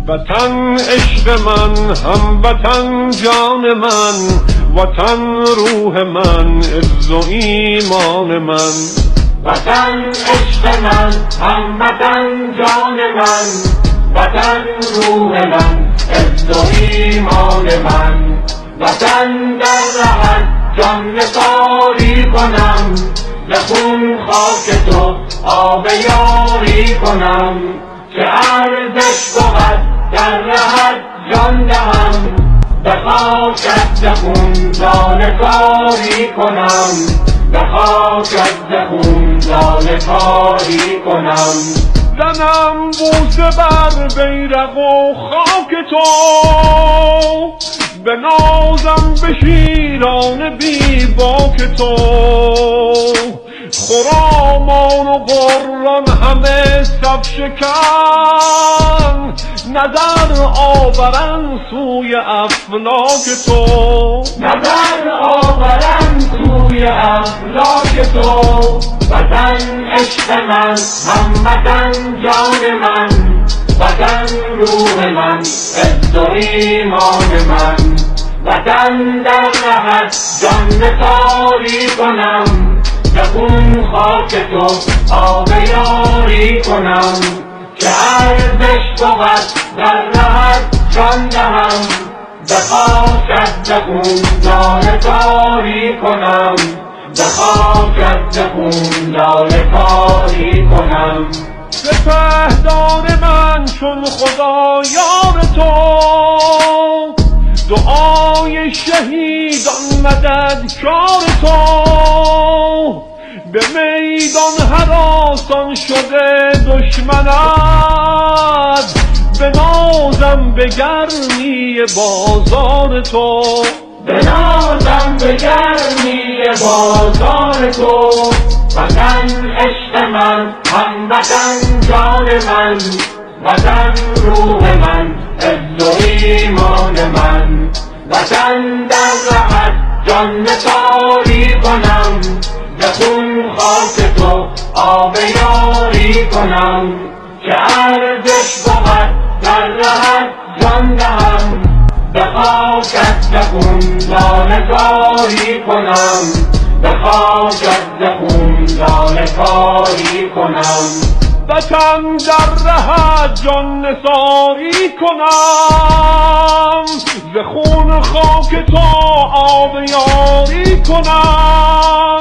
وطن عشق من، هموطن جان من، وطن روح من، عز و ایمان من. وطن عشق من، هموطن جان من، وطن روح من، عز و ایمان من. وطن در رهت جان نثاری کنم، به خون خاک تو آب یاری کنم. که ارزش بود در رهت جان دهم، به خاکت ز خون لاله کاری کنم، به خاکت خون لاله کاری کنم. زنم بوسه بر بیرق و خاک تو، بنازم به شیران بی باک تو. خرامان و قران همه صف شکن، نظر آورن سوی افلاک تو. نظر آورن سوی افلاک تو. وطن عشق من، هموطن جان من، وطن روح من، عز و ایمان من. وطن در رهت جان نثاری کنم، به خون خاک تو آب یاری کنم. که ارزش بود در رهت جان دهم، به خاکت ز خون لاله کاری کنم، به خاکت ز خون لاله کاری کنم. سپهدار من چون خدا یار تو، دعای شهیدان مددکار تو. به میدان هراسان شده دشمنت، بنازم به گرمی بازار تو. بنازم به گرمی بازار تو. وطن عشق من، هموطن جان من، وطن روح من، عز و ایمان من. وطن در رهت جان نثاری کنم، به خون خاک تو آب یاری کنم. که ارزش بود در رهت جان دهم، به خاکت ز خون لاله کاری کنم، به خاکت ز خون لاله کاری کنم. وطن در رهت جان نثاری کنم، ز خون خاک تو آب یاری کنم.